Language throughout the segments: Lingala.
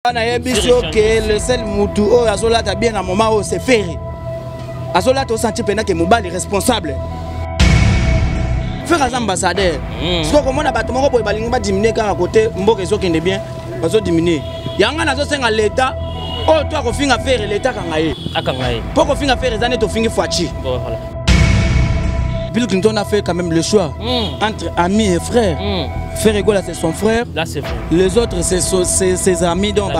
Le seul moutou azola ta bien à moment où c'est ferré. Azola to senti pendant que Mobali est responsable. Faire ambassadeur. Ce que comment na bateau ko balinga ba diminuer quand à côté mboka ezo kende bien, bazo diminuer. Yanga nazo senga l'état. Oh toi ko finga faire l'état kangaye. Akangaye. Pour ko finga faire zane to fingi fachi. Voilà. Bill Clinton a fait quand même le choix entre amis et frères. Ferregola c'est son frère. Là c'est vrai. Les autres c'est ses amis donc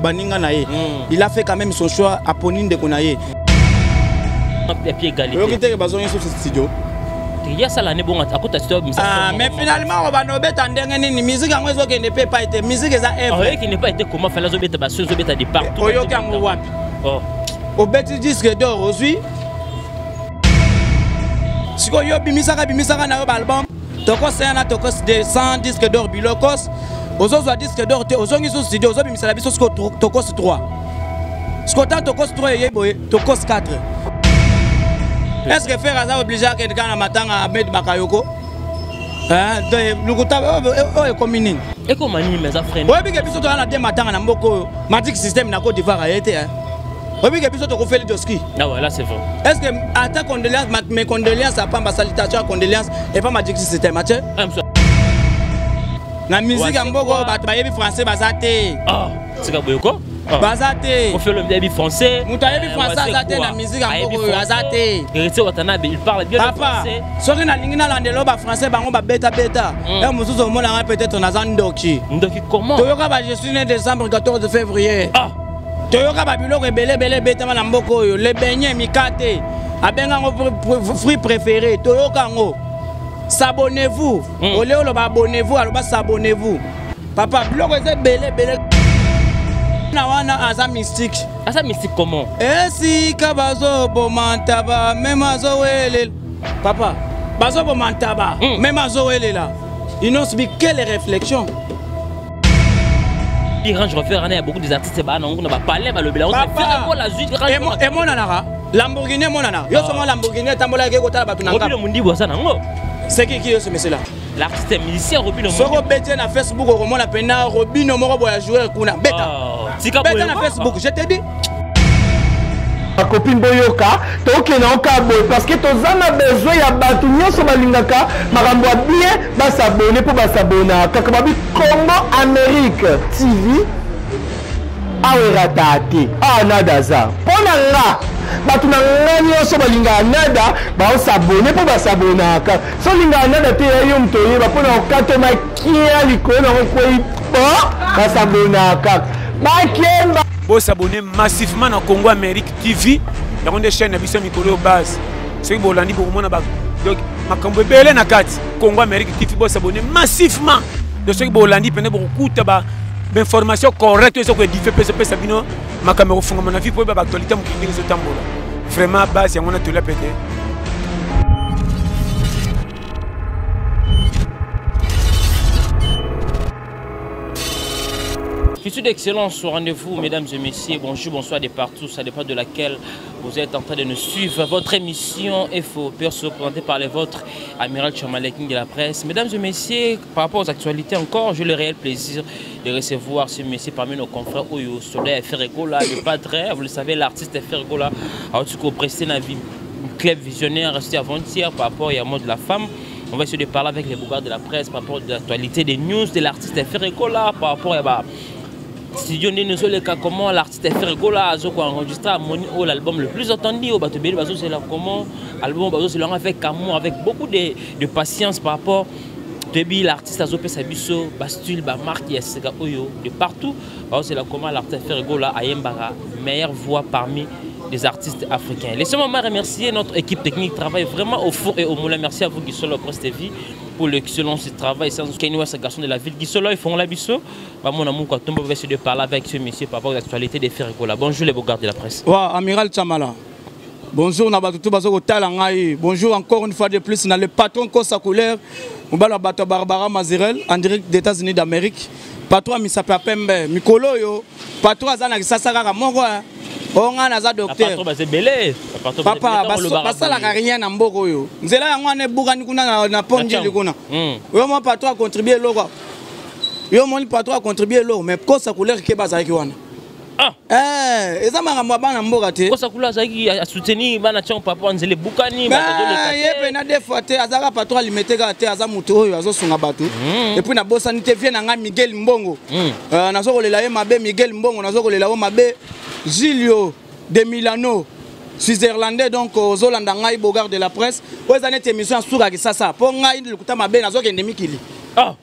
baninga naye. Il a fait quand même son choix à Ponine de Konaye. Et puis égalité. Vous quittez besoin sur ce studio. Il y a ça l'année bon à côté mais finalement on va nous mettre en dernier ni musique en réseau qui ne peut pas être musique ça est qui ne pas été comment faire la zobeta basse zobeta de partout. Oyoka ngwapi. Oh. Au petit disque d'or aujourd'hui. Si vous avez un album, toko c'est un toko de 100 disques d'or bilokos. Aux autres disques d'or, aux autres studios, aux autres misala biso toko 3. Ce qu'on toko 3 et toko 4. Est-ce que faire ça obligé à quelqu'un à matin à mettre Bakayoko? Hein, nous est communing. Et comment ni mes frères? Oui, bien que biso to na de matin na mboko, Magic System na Côte d'Ivoire a été hein. Oui, que biso to ko fait le doski. Ah ouais, là c'est vrai. Est-ce que à ta condoléance, mes condoléances à pas ma salutation, condoléances et pas Magic System, tu sais? La musique en mboko ba yebi français bazate. Ah, c'est ka boyoko? Bazate. On fait le débit français. Moutayebi français bazate la musique en mboko bazate. Et Watanabe, il parle bien le français. Soki na lingina landelo ba français bango ba beta. Et musuzo mona peut-être na zandoki. Ndoki comment? Toyoka ba je suis né décembre 14 février. Ah. Toyoka babiloko ebele betama na mboko oyo le beignet mikate abenga ngo fruit préféré toyoka ngo s'abonnez-vous olé olo ba abonnez-vous aloba s'abonnez-vous papa biloko eze belé na wana asa mystique comment esi kabazo bomantaba même azo wele papa bazo bomantaba même azo wele là il n'ose bi quelle réflexion. Je refais il y a beaucoup des artistes on va parler le blanc et mon anara Lamborghini mon anara yo somo Lamborghini tambola ke kota batu nanga Robino mundi boza nango c'est qui est ce monsieur là l'artiste musicien Robino mundi soko bete na Facebook ko mona pena Robino moko boya jouer kuna beta beta na Facebook je te dis ma copine boyoka toke na okabo parce que tozana besoin ya batu nyoso balingaka makambo bien ba s'abonner pour ba s'abonner kaka babi Congo Amérique TV aweratate nada za pona nga batu na nga nyoso balinga nada ba s'abonner pour ba s'abonner ka so linga nada te yo mtoye ba pona okato makia likona ko ba s'abonner ka ba kemba. Vous s'abonnez massivement dans Congo Amérique TV. Il y a des chaînes qui sont au base. C'est que vous l'avez dit pour moi. Donc, ma belle na carte Congo Amérique TV. Vous s'abonnez massivement. Donc, ce que vous l'avez dit, prenez beaucoup d'informations correctes. Ce que vous dites, c'est Sabino. Ma caméra fond mon avis pour l'actualité. Vraiment, base, il y a un atelier pété. Futur d'excellence au rendez-vous, mesdames et messieurs. Bonjour, bonsoir de partout. Ça dépend de laquelle vous êtes en train de nous suivre. Votre émission FO, perso, présentée par les vôtres, Amiral Chamaleking de la presse. Mesdames et messieurs, par rapport aux actualités encore, j'ai le réel plaisir de recevoir ce monsieur parmi nos confrères Oyo, Soleil Ferregola, le padre. Vous le savez, l'artiste Ferregola a aussi prêté un club visionnaire resté avant-hier par rapport au mot de la femme. On va essayer de parler avec les bougards de la presse par rapport à l'actualité des news de l'artiste Ferregola, par rapport à studio nous le cas comment l'artiste Ferregola a enregistré l'album le plus entendu au bateau Béli c'est là comment album c'est là avec amour avec beaucoup de patience par rapport début l'artiste a zopé sa biso Bastul Bamark Yasega Oyo de partout c'est là comment l'artiste Ferregola a Yembara meilleure voix parmi des artistes africains. Laissez-moi remercier notre équipe technique qui travaille vraiment au four et au moulin. Merci à vous qui sont là Presse TV pour l'excellence du travail. Sans Kenwa, ce garçon de la ville qui sont là, ils font la bisso. Mon amour, quand on va essayer de parler avec ce monsieur par rapport aux actualités des Ferregola. Bonjour les beaux gardes de la presse. Amiral Chamala. Bonjour Nabatutu Bazo Talangaï. Bonjour encore une fois de plus dans le patron Kosa Couleur. On va la battre Barbara Mazirel en direct des États-Unis d'Amérique. Patron Misapa Pembe, Mikolo yo. Patron Azana Sasara Mongoa. On a un docteur. Papa, basa la rien en mboko yo. Nzela yango ne bugani kuna na ponje likuna. Yo mo patron contribuer logo. Yo mon patron a contribué l'eau, mais quoi ça couleur qui est basé avec Wana. Et ça m'a ramené à Mbogate. Quoi ça couleur à soutenir, bana chon papa nzele bukani, il y a des fois, Azara patron limité gâté, Azamuto, Azo Sungabatu. Et puis na bossa nité vient à Miguel Mbongo. Nazo le laé mabe Miguel Mbongo, nazo le laé mabe Gilio de Milano. Switzerlandais donc aux Hollandais Bogard de la presse. Aux années émission sur ça. Pour ngai le kuta mabe nazo ke ndemikili.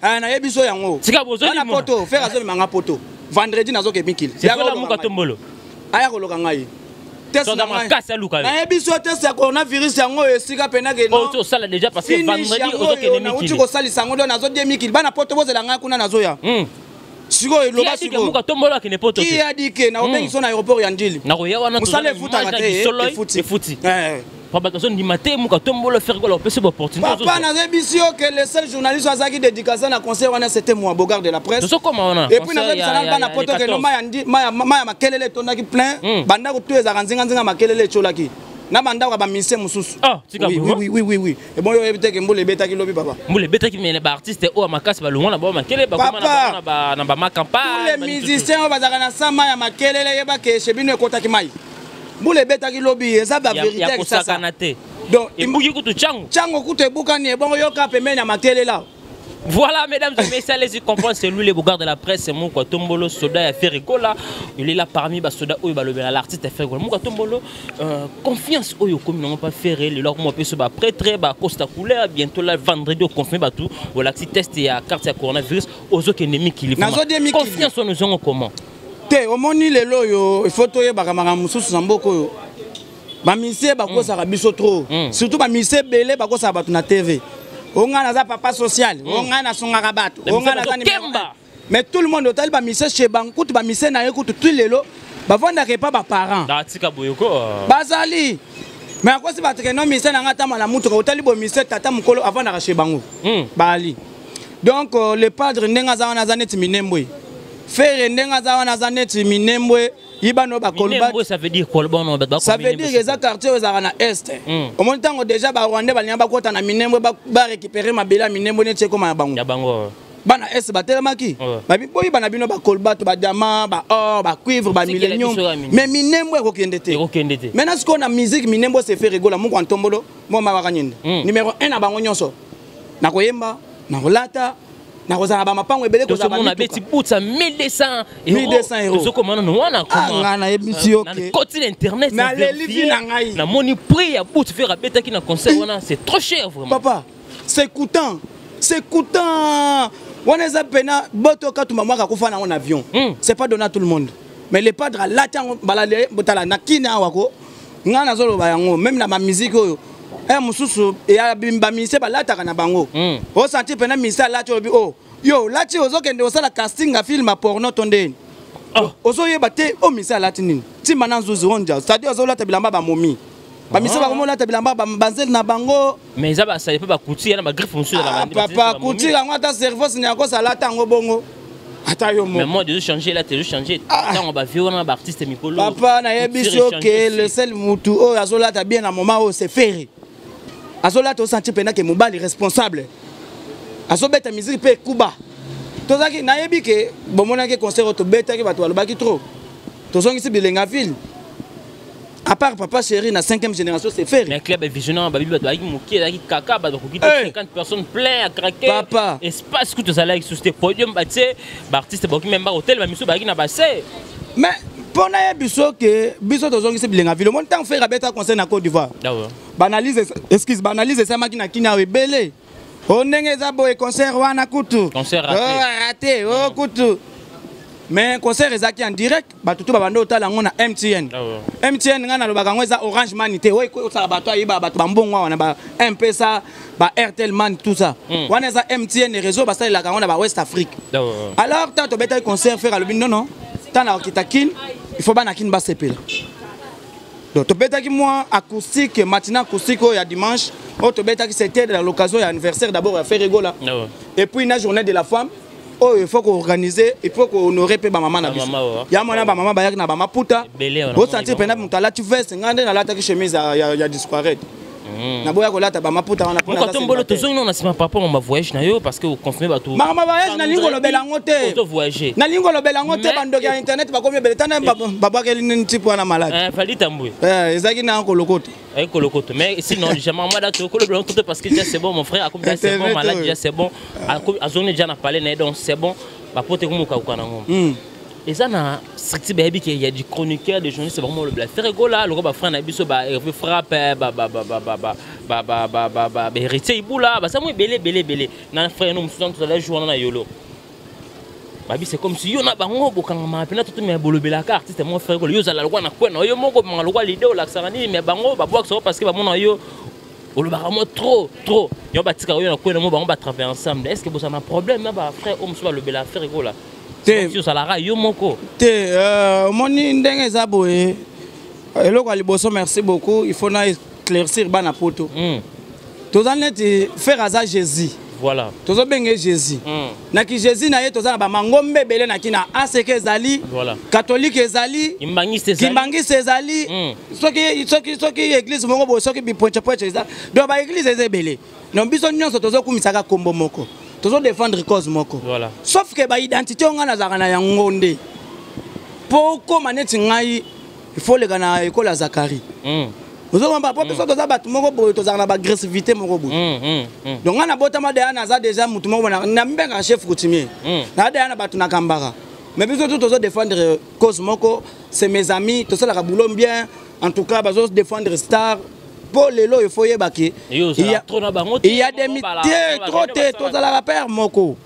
Na yebiso yango. Sika bozo na poto, faire azo manga poto. Vendredi nazo ke mikili. Ya ko muka tombolo. Aya ko loka ngai. Test na kasa luka. Na yebiso test ya coronavirus yango esika pena ke no. Oh, ça là déjà parce que vendredi ozo ke ndemikili. Na uti ko sali sango do nazo demikili. Bana poto bozo la ngai kuna nazo ya. Siko loba siko. Qui a dit que na obengi son aéroport ya Ndili. Na ko ya wana to. Musale futa kate futi. Papa to son dimate muka tombolo faire quoi l'opération opportunité. Papa na rebisio que le seul journaliste azaki dédicace na conseil wana c'était moi Bogard de la presse. To comment on a. Et puis na rebisana bana poto que no maya makelele tondaki plein banda ko tueza kanzinga nzinga makelele cholaki. Na banda ko ba mise mususu. Oui. Et bon yo ebite ke mbule betaki lobi papa. Mbule betaki mais les artistes o makasi ba longona ba makele ba koma na ba campagne. Les musiciens bazaka na sama ya makelele yeba ke chebino ekotaki mai. Mbule betaki lobi eza ba vérité que ça. Donc imbuki kutu chango. Chango kutu ebukani e bon yo ka pemene ya makelele là. Voilà, mesdames et messieurs, allez-y comprendre, c'est lui le Bogard de la presse, c'est Mouka Tombolo, Soda a fait rigola. Il est là parmi Soda ou l'artiste a fait rigola. Mouka Tombolo, confiance au comme ils n'ont pas fait le leur moi peut se battre prêtre, Costa couleur, bientôt là vendredi au confirmé tout. Voilà, si test et à carte à coronavirus aux autres ennemis qui les font. Confiance en nous avons comment? Te au moni le loyo, il faut toyer bakamara mususu samboko. Ba mise ba ko sa biso trop. Surtout ba mise belé ba ko sa batu na TV. On a un papa social, on a son arabat, on a mais tout le monde au ba mise chez Bankout, ba mise na écoute tout les lots, ba vendre pas ba parents. Bazali. Mais à quoi c'est pas que non mise na ngata mala mutu ko tali bo mise tata mukolo avant na chez Bango. Bali. Donc le padre ndenga za wana zanet minembwe. Faire ndenga za wana zanet minembwe. Ça veut dire quoi? Ça veut dire que les quartiers aux Arana Est. Au moment où déjà, les Rwandais ont minembo récupérer ma belle minembo ne comme un bango. Bana Est, batelemaki. Boy banabino ba kolbat, ba diamant, ba or, ba cuivre, ba millénium. Mais minembo est rokendete. Maintenant, ce qu'on a musique, minembo c'est fait rigoler. Mon grand tombolo, moi ma wakaninde. Numéro 1 à bango nyonso. Na koyemba, na rolata. Na kozana ba mapango ebele ko za ba na beti putsa 1200 euros. Zo komana no wana comment na ebisi OK. Na côté internet na lelivi na ngai. Na moni prix ya bout faire beta ki na concert wana c'est trop cher vraiment. Papa, c'est coûtant. C'est coûtant. Wana za pena boto ka tu maman ka kufa na en avion. C'est pas donné à tout le monde. Mais les padres là tant balale botala na kina wako. Ngana zolo ba yango même na ma musique oyo. Mususu ya bimba mise ba lataka na bango. O senti pena mise la chobi oh. Yo, la ti ozokende osala casting a film porno tondeni. Ozo yeba te o mise la tinini. Ti mananzuzu onja. C'est-à-dire ozolata bilamba ba momi. Ba mise ba komo lata bilamba ba banzel na bango. Mais ça ba ça pas coutir na ba griffe monsieur la bande. Papa coutir ngo ta cerveau nyako salata ngo bongo. Mais moi, je changer là, je changer. Quand on va vivre un artiste mikolo. Papa na yebiso que le seul mutu o azolata bien à moment où c'est ferré. Azolata o senti pena que mobali responsable. Azobeta musique pe kuba. Tozaki na yebi que bomona ke concert to beta ke bato alobaki trop. Tozongi si bilenga ville. À part papa chéri na 5e génération c'est ferré. Mais club visionnaire babi bato aki moki aki kaka bato ko kiti 50 personnes plein à craquer. Papa espace que tu allais sur ce podium ba tse ba artiste ba ki même ba hôtel ba miso ba ki na ba se. Mais pour na biso que biso tozongi si bilenga ville mon temps faire beta concert na Côte d'Ivoire. D'accord. Banalise ça makina kina ebele. On ndenge za boy concert wana kutu. Concert raté. Oh kutu. Mais concert ezaki en direct, batutu babando otala ngona MTN. MTN ngana lobaka ngo eza Orange Man te. Oy ko sala bato ayiba bato bambongo wana ba M-Pesa, ba Airtel Man tout ça. Wana eza MTN réseau ba sala ngona ba West Afrique. Alors tant to beta concert faire le non. Tant na okitakin, il faut bana kin ba sepela. Donc to beta ki moi acoustique matinal acoustique il y a dimanche. To beta ki c'était l'occasion et anniversaire d'abord à faire rigola. Et puis une journée de la femme. Oh, il faut qu'on organise, il faut qu'on honorer pe ba maman na biso. Ya mona ba maman ba yak na ba maputa. Au senti pena mutala tu veste ngande na lata ki chemise ya disparaître. na boya kolata ba maputa wana pona ça tombolo tozongi na sima papa on va voyage na yo parce que vous confirmez ba tout ma voyage na lingo lobela ngote to voyager na lingo lobela ngote bandoki ya internet ba komi beletana baba ke lini type wana malade fali tambwe ezaki na kolokoto kolokoto mais sinon jamais moi da to kolobela ngote parce que déjà c'est bon mon frère comme c'est bon malade déjà c'est bon azongi déjà na parler na donc c'est bon ba pote ko muka ukana ngom. Et ça, il y a du chroniqueur, des journalistes, c'est vraiment le faire rigoler. Le gars, frère, il frappe, héritier, il boule là, ça moi belé. Nan frère, nous sommes tous les jours dans yolo. Babi, c'est comme si yo na bango bokanga mapena tout mais bolo bela carte, c'est mon frère, yo za la loi na kwena, yo moko manga loi l'idée au laksarani, mais bango ba box parce que ba mon yo o le baramo trop. Yo ba tika yo na kwena mo bango ba travailler ensemble. Est-ce que vous avez un problème ba frère, on soit le bela faire rigoler. Te salara yo moko te moni ndenge za boye eloko aliboso merci beaucoup il faut na éclaircir bana poto tozaneti faire aza Jésus voilà tozo benge Jésus na ki Jésus na ye tozana ba mangombe belé na kina ACK ezali voilà catholique ezali kimbangiste ezali soki église moko boye soki bipoche ezali do ba église ezebele non biso nyonso tozo kumisaka kombo moko toujours défendre cause moko. Voilà. Sauf que ba identité on a zakana yangonde. Poko maneti ngai il faut le gana école à Zakari. Vous avez pas besoin de ça battre moko boy to zakana ba agressivité moko boy. Donc on a botama de ana za déjà mutu moko na mbenga chef coutumier. Na de ana batu na kambara. Mais besoin toujours défendre cause moko, c'est mes amis, tout ça la boulot bien. En tout cas, besoin défendre star. Pour les lots, il faut y baki. Il y a des métiers trop tôt, tout ça la rappelle moko.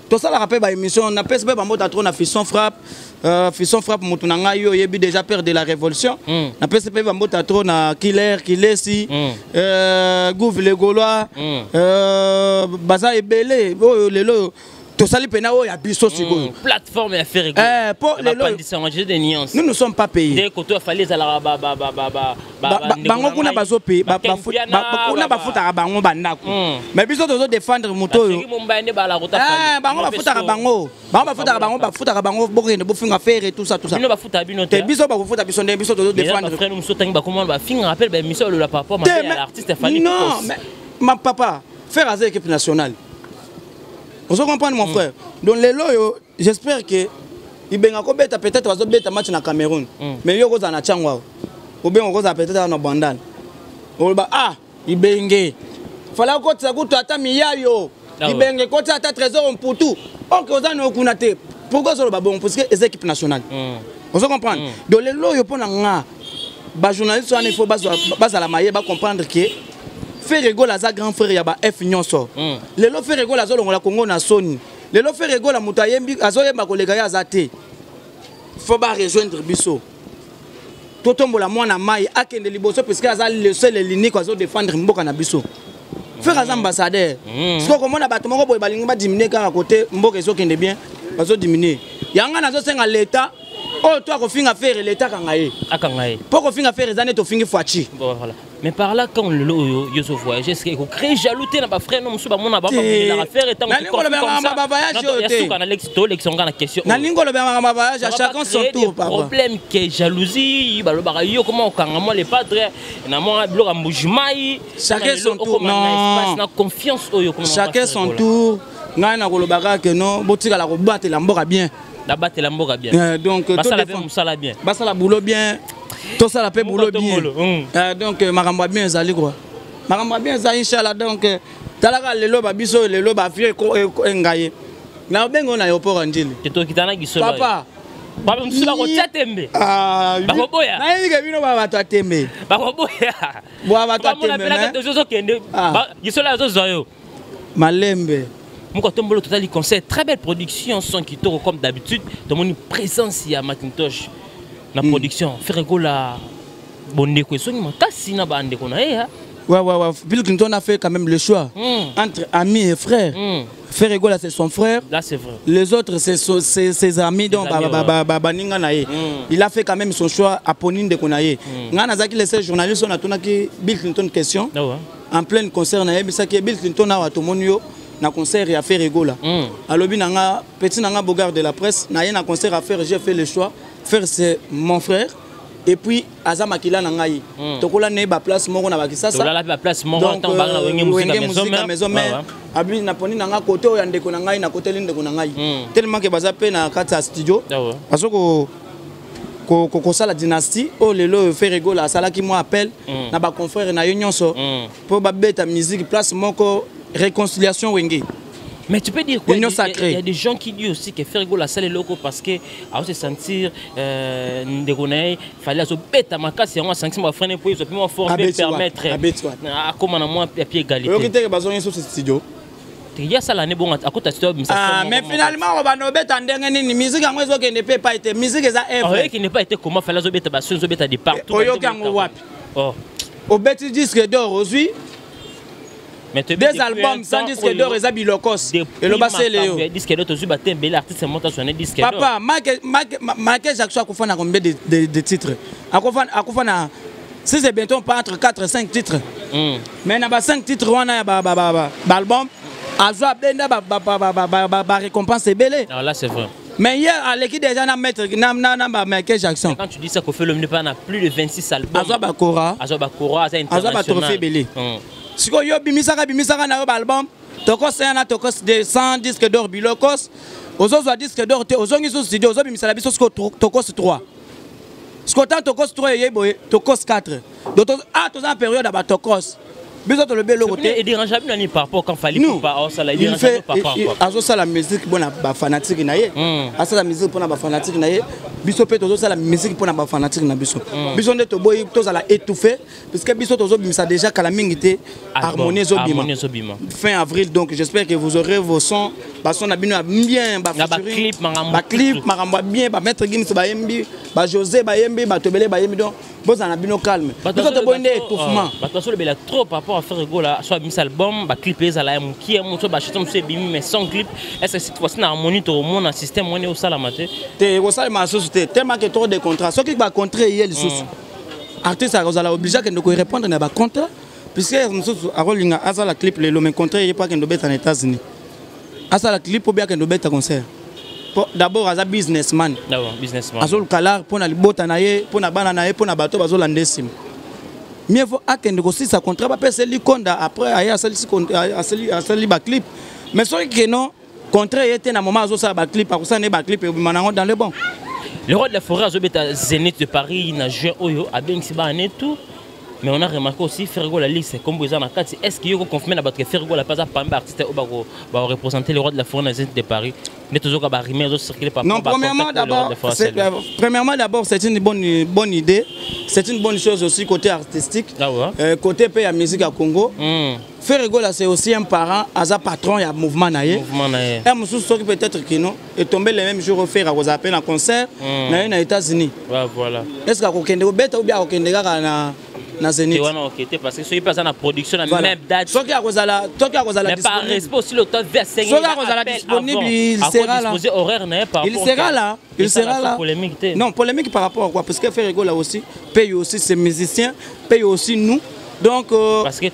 Tout ça la rappelle ba émission, on appelle ça ba mota trop na Fisson frappe mutunanga yo yebi déjà père de la révolution. On appelle ça ba mota trop na killer si Gouv les Gaulois baza ebele les lots tout ça les pénaux ya biso siko plateforme à faire pour les lots des nuances. Nous ne sommes pas payés. Dès que tu as fallu la bango kuna bazope kuna bafuta bango bandako mais biso tozo défendre moto yo bango bafuta bango bokende bofinga faire tout ça bino bafuta bino te biso bafuta biso ndé biso tozo défendre frère nous sotangi ba comment ba finga rappel ba mission le papa ma l'artiste fallait non mais ma papa faire à l'équipe nationale. Vous comprenez mon frère. Donc les loyaux, j'espère que il benga ko beta peut-être va beta match na Cameroun. Mais yo ko za na changwa. Ou bien on ko za peut-être na bandane. On ba il benge. Fala ko tsa ko ata miyayo. Il benge ko ata trésor on pour tout. OK oza no kunate. Pourquoi ça ba bon parce que les équipes nationales. Vous comprenez. Donc les loyaux pour nga ba journaliste il faut ba la maille ba comprendre que faire rigolo à sa grand frère ya ba F nyonso. Les lo faire rigolo à zo longola Congo na Sony. Les lo faire rigolo à mutayembi azoyemba kolega ya zate. Faut ba rejoindre biso. Totombola mwana mai akende liboso parce que azali le seul l'unique azo défendre mboka na biso. Faire az ambassadeur. Parce que comme on a bato moko boy balingi ba diminuer ka côté mboka ezo kende bien, bazo diminuer. Yanga nazo senga l'état. Oh toi ko finga faire l'état kangaye. Akangaye. Pour ko finga faire zane to fingi fuachi. Voilà. Mais par là quand le yo se voyage est-ce qu'il crée jalousie na ba frère non musu ba mona ba la faire étant que comme ça. Na lingo le ba voyage à chacun son tour papa. Problème que jalousie ba lo ba yo comment kanga moi les padres na moi bloc ambujimai chacun son tour non na confiance oyo comment chacun son tour nga na kolobaka que non botika la ko batela mboka bien. La battre la mboka bien. Donc tout ça bien. Basa la boulot bien. Tout ça la paix boulot bien. Donc maramba bien zali quoi. Maramba bien za inchallah donc talaka lelo ba biso lelo ba fie ko ngaye. Na bengo na aéroport ndili. Teto kitana gisolo. Papa. Baba msula ko tyatembe. Bako boya. Na yike bino ba bato atembe. Bako boya. Boa bato atembe. Bala ka tozo kende. Gisolo zo zoyo. Malembe. Mukotombolo Total concert, très belle production, son qui tourne comme d'habitude. Dans mon présence, il y a Macintosh. La production, faire la bonne équation, Kassina Bande qu'on a. Ouais. Bill Clinton a fait quand même le choix entre amis et frères. Faire rigoler, c'est son frère. Là, c'est vrai. Les autres, c'est ses amis. Donc, il a fait quand même son choix à Ponine de Konaye. Nanazaki, les journalistes, on a tourné Bill Clinton question. En plein concert, Bill Clinton a tout le monde. Na concert et à faire rigola. Alobi nanga petit nanga bogard de la presse, na yé na concert à faire, j'ai fait le choix. Faire c'est mon frère, et puis aza makila na ngai tokola ne ba place moko na bakisasa tokola ba place moko tant banga na wenge musique maison mais abi na poni na nga côté o ya ndeko na ngai na côté linde ko na ngai tellement que baza pe na kati ya studio parce que ko sala dynastie o lelo Ferrego la sala ki moi appel na ba confrère na yo nyonso pour ba beta musique place moko réconciliation wenge. Mais tu peux dire quoi? Il y a des gens qui disent aussi que Ferrego la salle est loco parce que à se sentir il fallait se bête ma casse et on a 5 mois freiner pour ils ont pu me former permettre à comment on a pied égalité. OK tu as besoin sur ce studio. Il y a ça l'année bon à côté studio mais finalement on va no bête ndenge nini musique yango ezo que ne peut pas être musique za œuvre qui n'est pas été comment fallait zo bête ba so bête de partout. Au bête disque d'or aujourd'hui. Des albums sans disque d'or et Zabilokos. Et le bassin Léo. Disque d'or, tu as un bel artiste, c'est monté sur un disque d'or. Papa, Michael Jackson a fait combien de titres? Si c'est bientôt pas entre 4 et 5 titres. Mais il y a 5 titres, on a un album. Azo Abenda, récompense est belle. Alors là, c'est vrai. Mais hier, à l'équipe déjà, Michael Jackson. Quand tu dis ça, qu'on fait le mieux, on a plus de 26 albums. Azo Bakora, Azo Trophée belé. Si vous avez un album, toko 100 disques d'or bilokos, aux autres disques d'or, aux autres studios, aux autres toko 3. Ce qu'on a toko 3 et toko 4. Donc, à la période à tokos. Et dérangeable n'a ni par rapport quand fallait pas ça la dérangeable par rapport. Ça la musique pour la fanatique naie. À ça la musique pour la fanatique naie. Biso peut toujours ça la musique pour la fanatique na biso. Biso ne to boy to ça la étouffé parce que biso to ça déjà calamingité harmonieuse obima. Fin avril donc j'espère que vous aurez vos sons son abino bien ba clip maramba bien ba mettre Gims ba yembi ba José ba yembi ba tobele ba yembi donc bon ça abino calme. Biso to boy étouffement. Parce que le trop par rapport à Ferrego là soit mis album ba clip les ala qui est mon ba chanson c'est bimi mais sans clip est-ce que cette fois-ci na harmonie to mon système on est au salamate te au salama société tellement que trop de contrats ce qui va contrat hier les sous artiste vous allez obligé que nous répondre na ba contrat puisque nous a rolinga asa la clip le mais contrat il pas que nous bête en États-Unis asa la clip pour bien que nous bête concert d'abord as a businessman azol kala pour na libota na ye pour na bana na ye pour na bato bazol landesim mieux vaut attendre que si ça contrat pas passer li konda après aya asali ba clip mais ce que non contrat était na moment azo ça ba clip parce ça ne ba clip manango dans le bon. Le roi de la forêt a Zénith de Paris il a joué oyo a bien siba en tout mais on a remarqué aussi Ferrego la liste comme vous en a quatre est-ce qu'il y a confirmé que Ferrego la pas à parmi artiste va représenter le roi de la forêt Zénith de Paris mais toujours qu'à rimer aux circuler par non premièrement d'abord c'est une bonne idée c'est une bonne chose aussi côté artistique côté pays à musique à Congo Ferrego là c'est aussi un parent un patron il y a mouvement naïe et monsieur qui peut-être qui non est tombé le même jour au faire à appel un concert dans les États-Unis voilà est-ce que vous avez bête ou bien vous avez na Zénith parce que ceux qui passent en production la même date ceux qui a la mais par respect aussi le temps vers 5 ceux qui a disponible il sera là il sera là non polémique par rapport à quoi parce que Ferrego là aussi paye aussi ses musiciens paye aussi nous donc parce que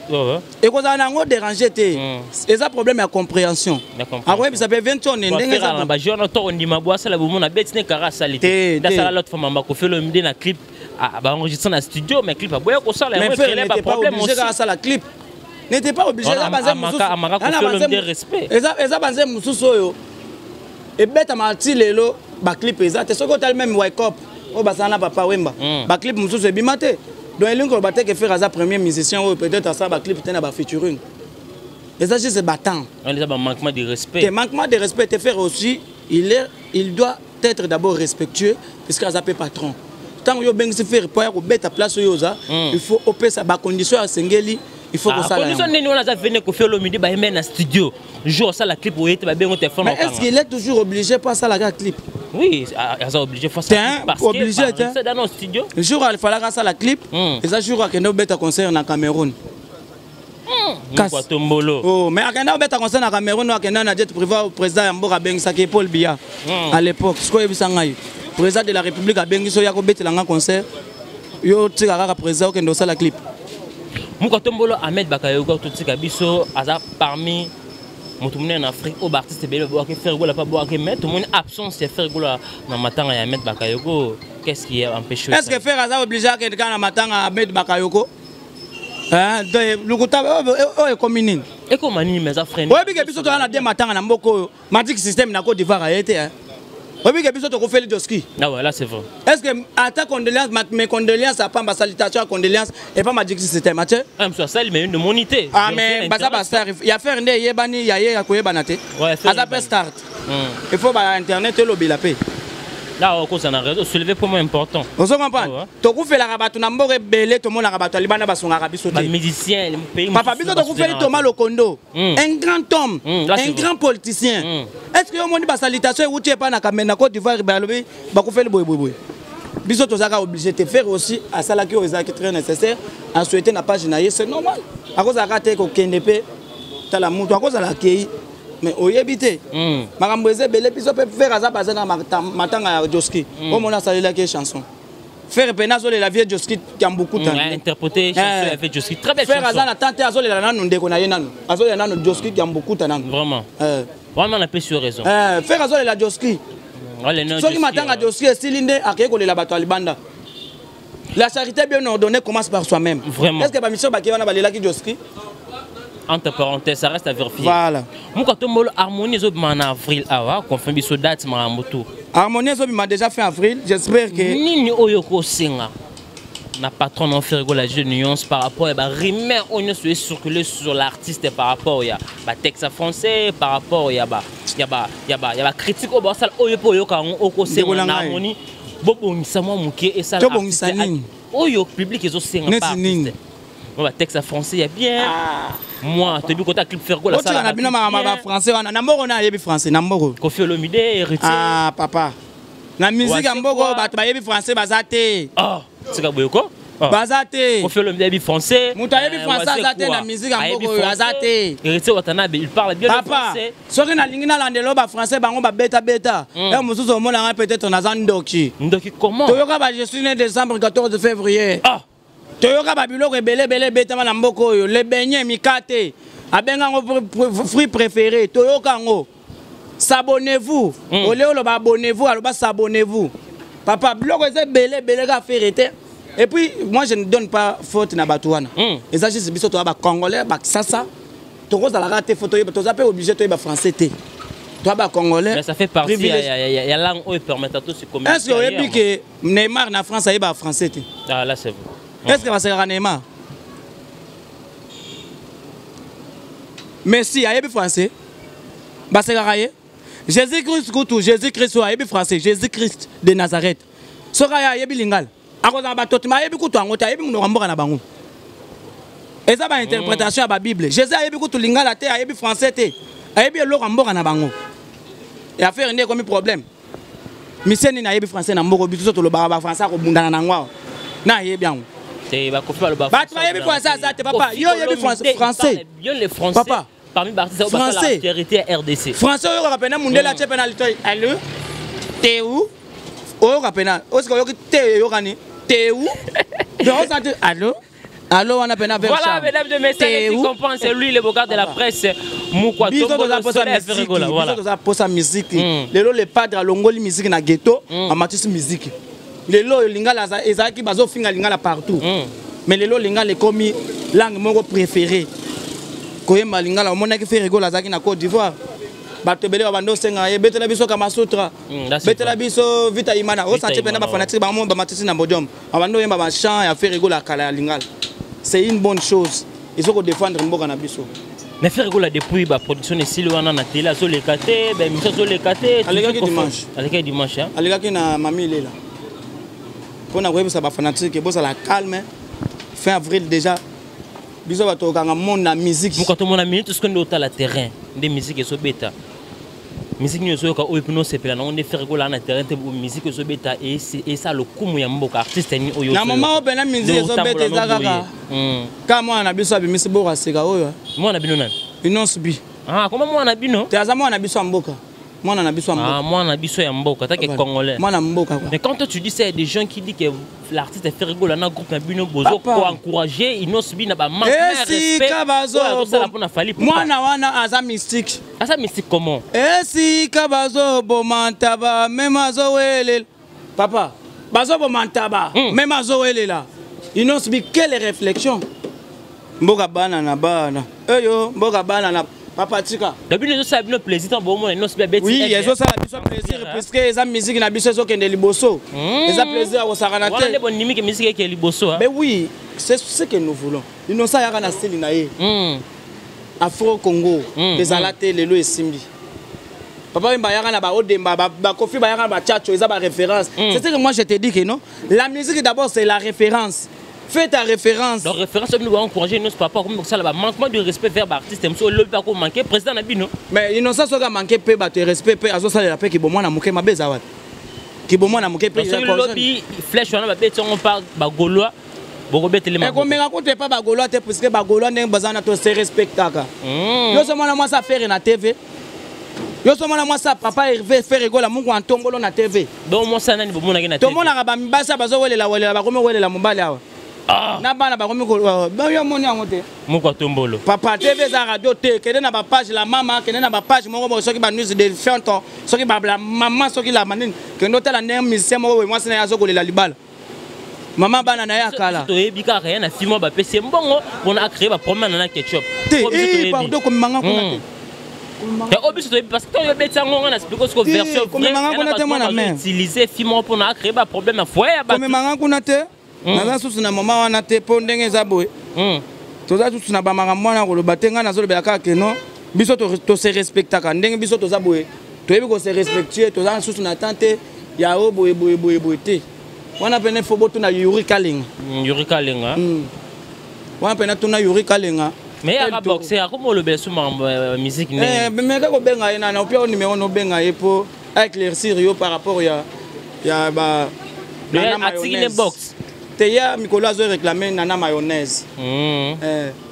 et qu'on a un dérangé et ça problème de compréhension après ça peut 20 ans ndenge ça ba jeune to on dit ma boisse la boumona betine kara salité dans ça l'autre femme m'a ko fait le midi na clip bah enregistré dans le studio mais clip boya ko ça là mais frère n'était pas obligé à ça la clip n'était pas obligé là banze mususu de respect et ça banze mususu yo et beta malti lelo ba clip exact ce que même wake up o basana papa wemba ba clip mususu e bimate donc il y a que faire à premier musicien ou peut-être à ça ba clip tena ba featuring et ça c'est battant on les a manquement de respect manquement de respect te faire aussi il doit être d'abord respectueux puisque ça peut patron tant que yo beng se faire pour bête à place yoza il faut opérer ça ba condition à sengeli il faut que ça la condition ni on a venir ko faire le midi ba même dans studio jour ça la clip ou était ba ben téléphone mais est-ce qu'il est toujours obligé pas ça la clip oui il est obligé faire ça parce que c'est dans nos studios le jour il fallait ça la clip et ça jour que no bête concert na Cameroun oh mais akenda bête concert na Cameroun akenda na jet privé au président Mboka Bengisa ke Paul Biya à l'époque ce ko yebisa ngai président de la République a Bengiso ya ko betela nga concert yo tika kaka président okendo ça la clip Mukatombolo Ahmed Bakayoko tout tika biso aza parmi moto en Afrique au artiste belo boa ke Ferrego la pas boa ke mais tout monde absence c'est Ferrego la na matanga ya Ahmed Bakayoko Qu'est-ce qui a empêché? Est-ce que faire ça obligé à quelqu'un à matanga à mettre Bakayoko? Hein, le côté est communine. Et comment mais ça freine? Oui, mais que biso to na deux matanga na mboko magic system na Côte d'Ivoire a été hein. Oui, mais que biso to ko fait le doski. Ah ouais, là c'est vrai. Est-ce que à ta condoléance mes condoléances à pas ma salutation condoléance et pas magic system match? Ah mais ça il met une monité. Ah mais ça va faire il y a faire ndé yebani ya ko yebanate. Ouais, ça peut start. Il faut ba internet le bilapé. Là, on cause un réseau soulevé pour moi important. Vous comprenez? Tu as fait la rabat, tu as fait belé, tout le monde a rabattu, les banabas sont arabes. Les musiciens, les pays. Papa, tu as fait Thomas Lokondo, un grand homme, un grand politicien. Est-ce que vous avez dit salutation ou tu n'es pas dans la caméra Côte d'Ivoire, tu as fait le boy. Biso tu as obligé de faire aussi à ça qui est très nécessaire. En souhaitant la page naïe, c'est normal. À cause de la carte au KNDP, tu as la mouton, à cause de la KI. Mais au yébité, Madame Brézé, l'épisode peut faire ça parce que matanga Joski. Au moment où ça la chanson. Faire penazo la vieille Joski qui a beaucoup de temps. Interpréter chanson la vieille Joski. Très belle chanson. Faire ça la tante Azole la nanu ndeko na yenanu. Azole la nanu Joski qui a beaucoup de temps. Vraiment. Vraiment on a peu sur raison. Faire Azole la Joski. Ce qui matanga Joski est silinde à quelque chose la bateau Alibanda. La charité bien ordonnée commence par soi-même. Vraiment. Est-ce que Bamichel Bakiwana balela ki Joski? Entre parenthèses, ça reste à vérifier. Voilà. Moi, quand on a harmonie en avril, confirmé ce date, harmonie m'a déjà fait en avril. J'espère que. Nini Oyoko Singa. Na patron en fait la jeune nuance par rapport à rimer on est circulé sur l'artiste par rapport à texte français par rapport à la critique au bossal Oyoko Oyoko Singa na harmonie. Bobo Nisamo Mouké et ça. Oyo public ils ont Singa pas. Le texte français, il y a bien. Moi, tu as vu quand tu as clip Fergo, la salle. Tu as français, on a français, Nambogo. Kofi Olomide, héritier. Ah, papa. La musique Nambogo, tu as français, bazate. Ah, c'est quoi? Bazate. Kofi Olomide, français. Tu as français, bazate, la musique Nambogo, bazate. Héritier Watanabe, il parle bien le français. Si tu as lingina landelo, français, bango, bêta. Et on se dit, peut-être on a un Ndoki. Ndoki comment? Je suis né décembre 14 février. Ah. Toyoka babilo rebele betama na mboko yo le beignet mikate abenga ngo fruit préféré toyoka ngo s'abonnez-vous oleo lo ba abonnez-vous alors ba s'abonnez-vous papa biloko eze belé ka ferete et puis moi je ne donne pas faute na batouana et ça juste biso to ba congolais ba sasa to ko za la rate photo yo to za pe obligé to ba français té toi ba congolais mais ça fait partie il y a langue où permet à tous se communiquer. Est-ce que que Neymar na France a ba français té? Ah là c'est vrai. Est-ce que va se Neymar? Messi a français. Jésus-Christ Koutou, Jésus-Christ a français, Jésus-Christ de Nazareth. Soraya a lingal. A cause de Totima a Koutou angota a Mourambo na bango. Et ça va interprétation à la Bible. Jésus a Koutou lingal a français te. A Lorambo na bango. Et affaire n'est comme problème. Monsieur ni na français na mboko bitu to le baba français ko bundana na ngwa. Na bien. Papa, les Français. Papa, parmi les priorité RDC. Français, on rappelle Mundela pénalité. Allô? T'es où? On rappelle. T'es où? Allô? Allô, on a peine à faire. Voilà, mesdames et messieurs, tu comprends, c'est lui le bocal de la presse. Moukouato, voilà. Posa musique. Les padres à Longoli musique na ghetto, à Matisse musique. Les lots lingala ezaki bazo finga lingala partout. Mais les lots lingala komi langue moko préférée. Koyemba lingala mona ki fait rigola zaki na Côte d'Ivoire. Bato belé ba bando senga ye betela biso kama sutra. Betela biso vita imana. O santé pena ba fanatique ba mo ba matisi na podium. Abando yemba ba chant ya fait rigola kala lingala. C'est une bonne chose. Il faut défendre mboka na biso. Mais faire rigola depuis la production de Silouana na télé zo le katé, ben mission zo le katé. Aleka dimanche. Aleka dimanche hein. Aleka na mami lela. Pour nous ça va fanatique, pour ça la calme. Fin avril déjà. Biso va toka na monde na musique. Quand on a minute ce qu'on est au terrain, des musiques et so bêta. Musique nous so ka opino sepela na on est faire gola na terrain te musique so bêta et ça le kumu ya mboka artiste ni oyo. Na mama o bena musique so bêta ezaka. Ka moi na biso abimisi boka seka oyo. Moi na bino nani? Inonce bi. Ah comment moi na bino? Te aza moi na biso mboka. Moi na biso mboka. Ah moi na biso ya mboka, ta ke congolais. Moi na mboka. Mais quand tu dis ça, il y a des gens qui disent que l'artiste est fait rigoler dans un groupe Nabino Bozo pour encourager, il n'ose bien pas manquer respect. Moi na wana aza mystique. Aza mystique comment? Si kabazo bomantaba même azo wele. Papa, bazo bomantaba même azo elela inos bi quelle réflexion mboka bana na bana eyo mboka bana na papa tika depuis les ça bien plaisir tant bon moi inos bi beti oui ezo ça biso plaisir parce que eza musique na biso zo kende liboso eza plaisir au sarana te voilà bonne musique musique qui liboso mais oui c'est ce que nous voulons inos ça yaka na style na ye Afro Congo ezalate lelo esimbi papa mbayaka na ba odemba ba kofi bayaka ba tchacho eza ba référence c'est ce que moi je te dis que non la musique d'abord c'est la référence fais ta référence donc référence nous va encourager nos papa comme ça là manquement de respect vers l'artiste so le pas ko manquer président na bino mais innocent so ga manquer pe ba te respect pe azo sala la pe ki bomwa na muke mabeza wa ki bomwa na muke pe ya ko lobby flèche wana ba beti on parle ba gaulois boko betele ma ko menga ko te pas ba gaulois te parce que ba gaulois ndeng bazana to se respectaka yo so mona moi ça faire na TV yo so mona moi ça papa Hervé faire rigola mungu antongolo na TV donc moi ça nani bomona na TV to mona ba mbasa bazo welela ba komo welela mobali awa na bana ba komi ko ba yo moni yango te muko tombolo papa TV za radio te kende na ba page la mama kende na ba page moko bo soki ba news de fionton soki ba la maman soki la manine kendo tala ndem musicien moko moi sina yazo kolela libala maman bana na ya kala to yebi ka rien na fimo ba pese mbongo on a créé ba problème na ketchup pardon comme manga kuna te et obiso to parce que yo beti ngo na explique ce que version comme manga kuna te mona même utiliser fimo pour na créer ba problème na foyer ba comme manga kuna te naza susu na mama wana te po ndenge eza boye toza susu na bamanga mwana koloba te ngai nazolobela kaka ke non biso tose respectaka ndenge biso toza boye toyebi kose respectue toza susu na tante ya o boye te wana pene fo botuna Yuri Kalenga wana pene tuna Yuri Kalenga mais ya boxer comment le beso musique mais kako benga ina na opia numéro no benga ye po éclaircir yo par rapport ya ba nana box te ya mikolo azo réclamer nana mayonnaise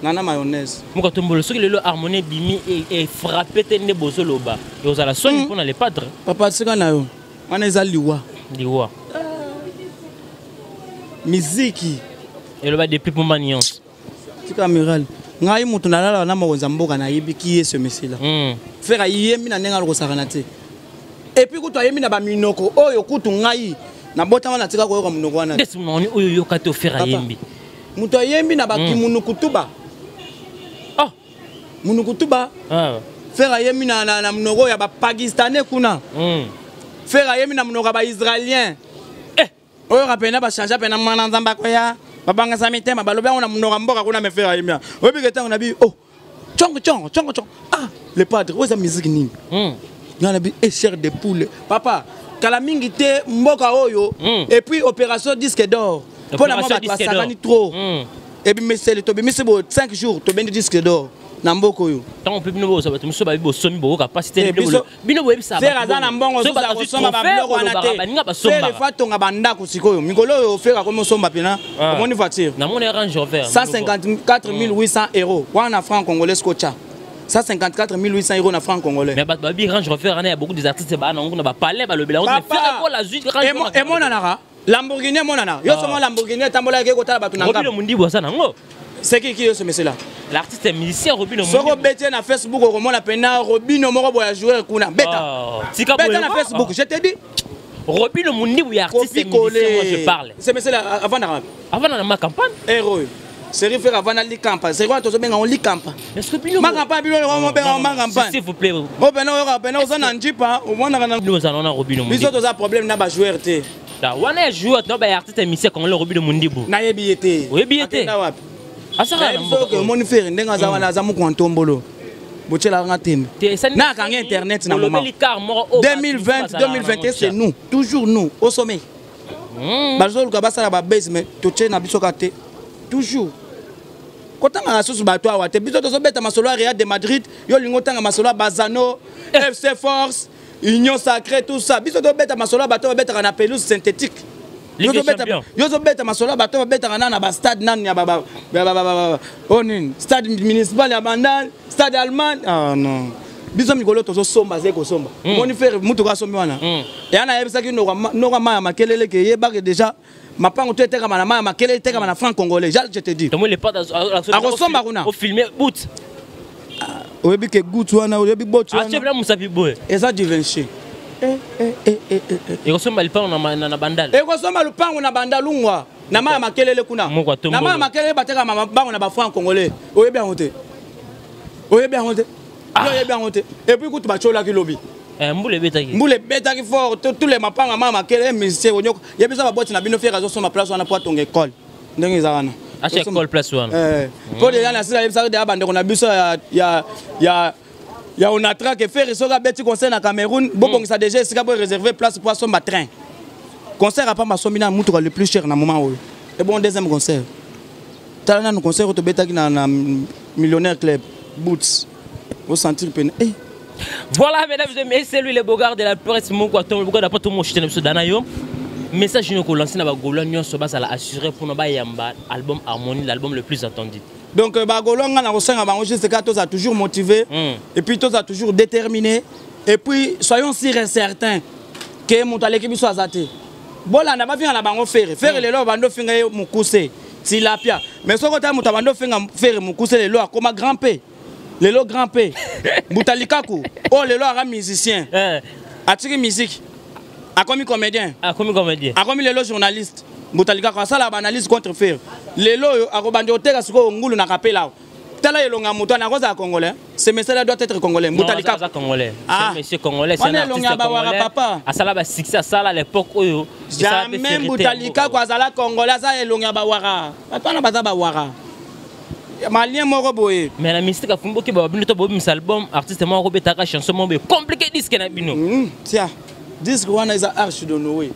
nana mayonnaise muka tombolo soki lelo harmonie bimi et frapper tene bozo loba yo za la soigner pour les padres papa sika na yo wana eza liwa miziki eloba depuis pour maniance tika amiral ngai mutu nalala na makonza mboka na yebi ki ye ce monsieur là faire yemi na nenga lokosaka na te et puis kutu yemi na ba minoko oyo kutu ngai na botama na tika koyoka munoko wana ndesi moni oyo yoka faire yembi mutu yembi na ba kimunukutuba munukutuba faire yemi na munoko ya ba pakistanais kuna faire yemi na munoko ba israélien oyo kapena ba changer pena mwana nzamba koya babanga sa mitema balobi on a munoko mboka kuna me faire yemi obi ketango na bi chongo le padre oza musique nini na bi chair de poule papa kala mingi te mboka oyo et puis opération disque d'or pour la mort ba sakani trop et puis mesele to bi misebo 5 jours to bendi disque d'or na mboka oyo tant on peut bino bo ça ba muso ba bi bo somi bo capacité bino bo ebisa faire za na mbongo so ba kosomba ba bloko wana te faire fa tonga banda kusikoyo mikolo oyo faire comme somba pena moni voiture na mon Range Rover 154 800 euros wana franc congolais scocha 154 800 euros na franc congolais. Mais babi Range Rover, il y a beaucoup d'artistes qui ont parlé, on a fait la suite. Et mon nana, Lamborghini, mon nana. Yo sommes Lamborghini, tambola ke kota ba tunanga. Robino Mundi boisa nango. C'est qui est ce monsieur là? L'artiste est musicien Robino Mundi. Soko bete na Facebook au moment la pena Robino moko boya jouer kuna. Beta. Beta na Facebook, je te dis. Robino Mundi ou artiste musicien moi je parle. Ce monsieur là avant ma campagne. Héros. C'est faire avant d'aller camper. C'est quoi, tu as on lit camper. Est-ce que Bino ma campagne, s'il vous plaît. Oh ben non, on a un jeep, au moins nous allons Robino Mundi. Nous avons un problème na joueur té. Da wana joueur non ba artiste musicien comme le Robino Mundi bo. Na yebi été. Oui billetté. Asaka na mboka. Mon frère ndenga za wana za muko ntombolo. Botela nga tembe. Na kanga internet na moment. 2020, 2021 c'est nous, toujours nous au sommet. Bazolo ka basala ba base mais toche na biso kate. Toujours. Quand on a sous bateau à te biso to beta masolo Real de Madrid, yo lingo tanga masolo Bazano, FC Force, Union Sacrée tout ça. Biso to beta masolo bateau beta na pelouse synthétique. Yo zo beta masolo bateau beta na ba stade nan ya baba. Onin, stade municipal ya Bandal, stade allemand. Ah non. Biso mikolo to somba zeko somba. Moni faire mutu ka sombi wana. Et ana yebisa ki no ma makelele ke yeba que déjà ma pango tu étais comme la main makele était comme la franc congolais je te dis comment les pas à ressemble kuna au filmer boot oyebi ke good wana oyebi bot wana ah tu veux musabi boy eza du Vinci ekosomba lupango na bandala ekosomba lupango na bandalungwa na maya makelele kuna na maya makelele bateka bango na bafranc congolais oyebi yango te oyebi yango te et puis kutu bacholaki lobi mbule betaki fort tous les mapanga maya makelele musicien onyoko yebisa baboti na bino fiere azosomba place wana po atonga école ndenge eza wana acha école place wana po deja na sila yebisaki deya bandeko na biso ya onatra ke faire soka beti concert na Cameroun bobongisa déjà esika bo réserver place pour asomba train concert apa masombi na mutuka le plus cher na moment oyo et bon deuxième concert tala na concert to betaki na millionnaire club boots au sentir peine voilà mesdames et messieurs c'est lui le bogard de la presse moko atombo bogard d'après tout mon chité na dana yo message nous ko lancer na ba gola nyonso basala assurer pour no ba yamba album Harmonie l'album le plus attendu. Donc bagolonga na kosenga bango juste que tous a toujours motivé et puis tous a toujours déterminé et puis soyons sûrs et certains que mutaleki biso azate bola na ba vinga na bango faire lelo bando finga mukuse tilapia mais soko ta muta bando finga faire mukuse lelo akoma grand P lelo grand P mutalikaku oh lelo ara musicien atiki musique akomi comédien akomi lelo journaliste Mutalika kwa sala analyse contre faire lelo akobandi oteka siko ngulu na kapela tala elonga muto na koza congolais ce message doit être congolais Mutalika congolais c'est monsieur congolais c'est un artiste congolais asala ba succès asala à l'époque oyo jamais Mutalika kwa sala congolais ça elonga ba wara atana baza ba wara malien moko boye mais la musique afumbo ki ba bino to bo mis album artiste moko betaka chanson mo compliqué disque na bino tiens disque wana is a arche de Noé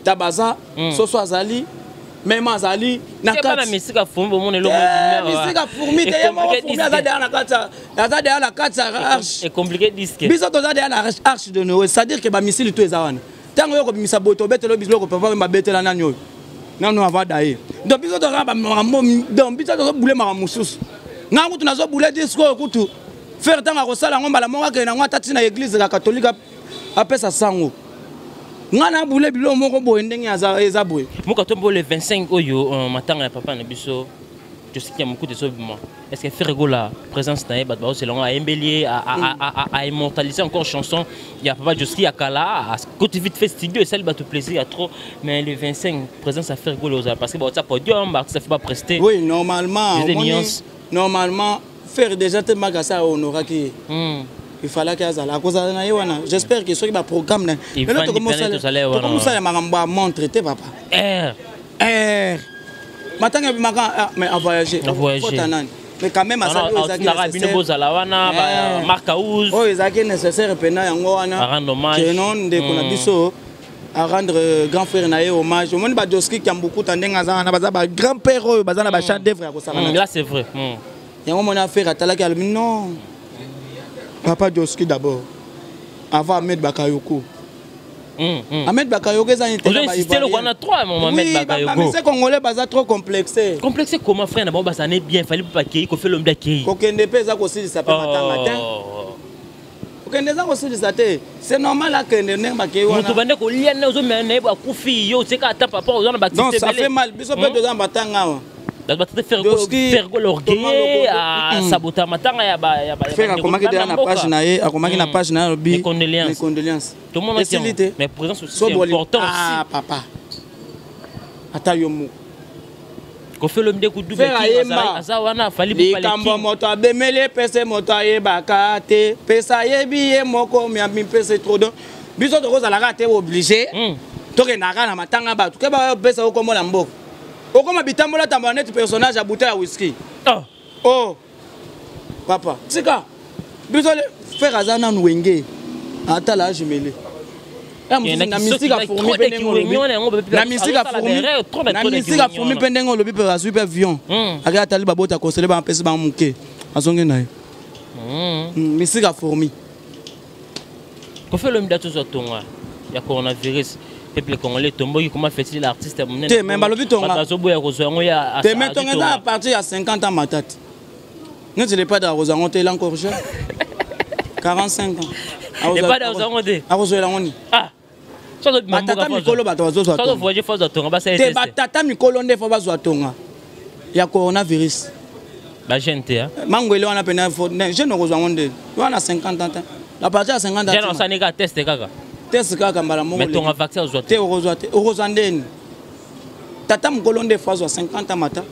tabaza soso azali même azali na kati musique afumbo mon elo musique afurmi te yemo furmi azali na kati arche et compliqué disque biso to azali na arche de Noé c'est à dire que ba misili to ezawana tango yoko bimisa boto betelo bislo ko papa ba betela nanyo nanu avadaye donc biso to raba donc biso to boule mara mususu ngangu tunazo boule disco kutu faire tanga ko sala ngomba la monga ke na ngwa tati na église la catholique apesa sango ngana boule bilo moko boye ndenge eza boye moka tombo le 25 oyo matanga ya papa na biso je sais qu'il y a beaucoup de sobima est-ce que faire la présence na ba c'est long à embellir à immortaliser encore chanson il y a papa Joski Akala côté vite fait studio et ça le plaisir à trop mais le 25 présence à faire gola parce que ça podium ça fait pas prester oui normalement faire déjà te magasa honora qui il fallait qu'il y ait cause j'espère que ce qui va programme mais là comment ça m'a montré papa matanga mais à voyager mais quand même ça Marc Aouz oh ezaki nécessaire pena yango wana que non de kona biso à rendre grand frère na hommage au monde ba Joski Kambuku tandenga za na baza ba grand père baza na ba chant d'œuvre ko sala là c'est vrai yango mon affaire atalaki alumi non papa Joski d'abord avant Ahmed Bakayoko Ahmed Bakayoko ça n'était pas insister le on a trois Ahmed Bakayoko mais c'est congolais baza trop complexé comment frère d'abord ça n'est bien fallait pas qu'il ko fait l'homme d'accueil ko kende pesa ko si ça peut matin okende za ko si ça c'est normal là que ne bakay wana mutu bande ko liana ozo mena ba kufi yo c'est ka ta papa ozo na batiste non ça fait mal biso peut deux ans batanga la batiste faire l'orgueil à saboter matanga ya ba faire akomaki na page na ye akomaki na page na les condoléances tout le monde est mais présence aussi important ah papa atayomu ko fait l'homme de kudu asa wana fali pas les kambo moto abemele pese moto ayebaka te pesa yebi moko mi pese trop donc biso to kozala ka te obligé to ke naka na matanga ba to ke ba pesa ko mola mboko okoma bitambola tambola net personnage à bouteille à whisky oh papa tika biso faire azana nwenge ata la jumele la musique a fourmi pendant le bipe à super vion aga tali babota conseiller ba pesi ba muke azonge naye musique a fourmi ko fait l'homme d'atu zotonga ya coronavirus peuple congolais tomboki comment fait-il l'artiste monene te même balobi tonga bazobo ya kozwango ya te mais tonga à partir ya 50 ans matati ne te pas de rozango te encore jeune 45 ans et pas de rozango te akozoela ngoni ah batata mikolo bato bazozwa tonga voyager fois de tonga basa te batata mikolo nde fois bazwa tonga ya coronavirus ba gente hein mangwele wana pena jeune kozwango nde wana 50 ans la partir ya 50 ans jeune on s'anika test kaka test kaka mbala moko. Mais ton vaccin aux autres. Te orozandeni. Tata mkolonde fois 50 ans mata.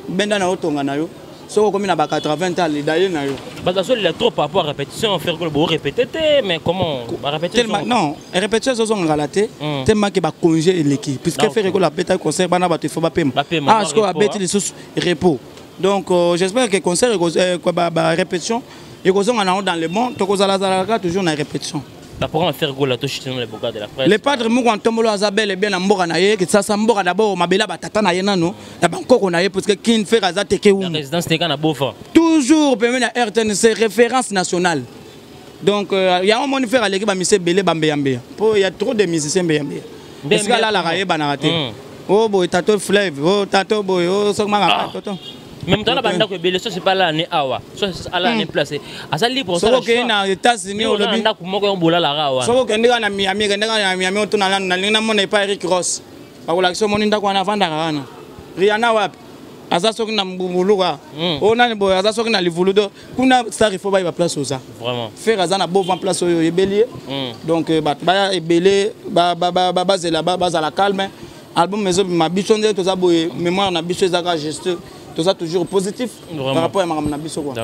Benda na otonga na yo. Soko comme na ba 80 ans lidaye na yo. Parce que il y a trop par rapport à répétition, faire que le répéter mais comment répéter non, répétition sont relaté tellement que ba congé l'équipe puisque faire que la bêta concert bana ba te faut ba paiement. Ah, ce qu'on a bêté les sous repos. Donc j'espère que concert ba répétition et qu'on a dans le monde, to kozala toujours na répétition. Pourquoi faire go la touche dans les bogards de la presse? Les padres mou quand tombolo azabel bien na mboka na ye que ça mboka d'abord mabela batata na ye nano ya bankoko na ye parce que kin fait azate ke la résidence te kana bofa. Toujours permet na RTNC référence nationale. Donc il y a un monde faire à l'équipe ba monsieur belé bambe yambe. Il y a trop de musiciens bambe. Parce que là la raye banarate. Oh boy tato fleuve, oh tato boy, oh sokma toto. Même temps, la c'est pas là, ni awa. C'est là, ni placé. À ça, libre, ça. Ok, na États-Unis, au lobby. So, quand on a Miami, quand on a Miami, on a na mon pas Eric Ross. Par l'action, mon inda, on a vendu à Rihanna Wap. Asa sok na mbuluga. On a boy, asa sok na livuludo. Kuna star il faut ba place ça. Vraiment. Faire asa na bon place au ebelier. Donc ba ebelé, ba zela ba za la calme. Album maison ma bichonde to ça boy mémoire na bicho zaka gesteur. Tout ça toujours positif. Vraiment. Par rapport à ma biso quoi.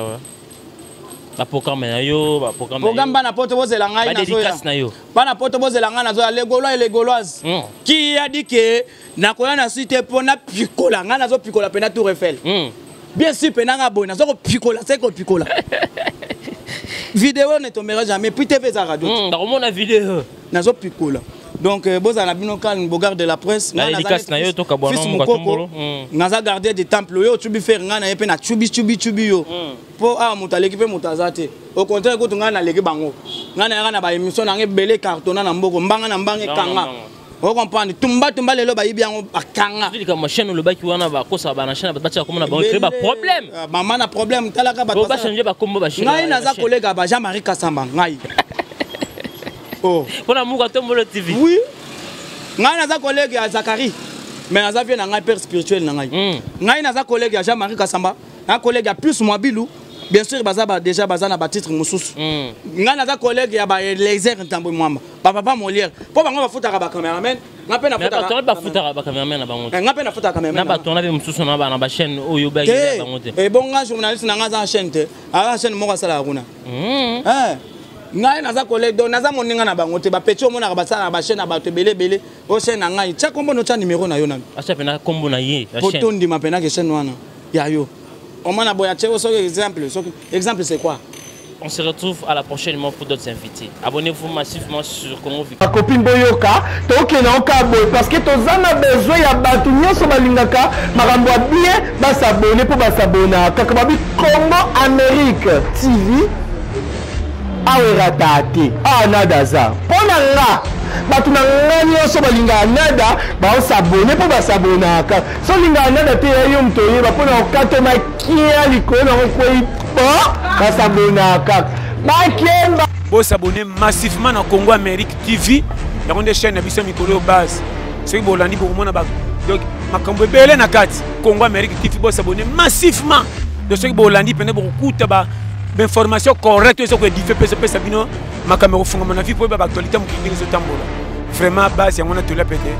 La programme na yo, ba programme. Programme bana poto bozela ngai na zo. Bana poto bozela ngai na zo les Gaulois et les Gauloises. Qui a dit que na koya na cité pona picola ngai na zo picola pena Tour Eiffel. Bien sûr pena nga boy na zo picola, c'est ko picola. Vidéo ne tombera jamais puis TV za radio. Da comment la vidéo na zo picola. Donc bozala bino calme bogard de la presse na dédicace na yo to kabwana mo katombolo naza garder des temples yo tu bi faire ngana yepe na chubi yo po a mutaleki pe mutazate au contraire ko ngana leki bango ngana ngana ba émission na ngebele cartona na mboko mbanga na mbange kanga o comprendre tumba lelo ba yibi yango bakanga ndi ka machine le baki wana ba kosa ba na chaîne ba tia komona ba créer ba problème maman na problème talaka ba ba changer ba kombo ba chaîne ngai naza collègue ba Jean-Marie Kasamba ngai. Oh. Pour la Mouka Tombolo TV. Oui. Ngai naza collègue à Zakari. Mais naza vient na ngai père spirituel na ngai. Ngai naza collègue à Jean-Marie Kasamba. Un collègue à plus moi Bilou. Bien sûr baza déjà baza na ba titre mususu. Ngai naza collègue à ba Laser Ntambo Mwamba. Papa Molière. Po bango ba futa ba cameraman. Ngape na futa. Mais ba futa ba cameraman na bango. Ngape na futa cameraman. Na ba tona be mususu na ba chaîne oyo ba gila bango te. Et bon nga journaliste na nga za chaîne te. A chaîne mo ka sala kuna. Ngai naza collègue donc naza moninga na bango te ba petit omona ka basala ba chaîne na ba te belé o chaîne na ngai tia kombo no tia numéro na yo na acha pena kombo na ye la chaîne potondi ma pena que chaîne wana ya yo on m'a boya tia so exemple c'est quoi? On se retrouve à la prochaine pour d'autres invités. Abonnez-vous massivement sur Congo Vic. Ma copine Boyoka, toke na okabo parce que tozana besoin ya batu nyonso balingaka makambo bien ba s'abonner pour ba s'abonner kaka babi Congo Amérique TV. Aweratati anadaza pona nga batu na ngani oso balinga nada ba s'abonner pour ba s'abonner ka so linga nada te yo mtoye ba pona okato makia likona ko ba s'abonner ka ba kemba bo s'abonner massivement na Congo Amérique TV ya konde chaîne na biso mikolo base c'est que bolandi bo mona ba donc makambo belé na kati Congo Amérique TV bo s'abonner massivement de ce que bolandi pene bo kuta ba information correcte sur que diffé PCP Sabino ma caméra fonga mon avis pour ba actualité mo kingi zo tambola vraiment base ya mona to la pété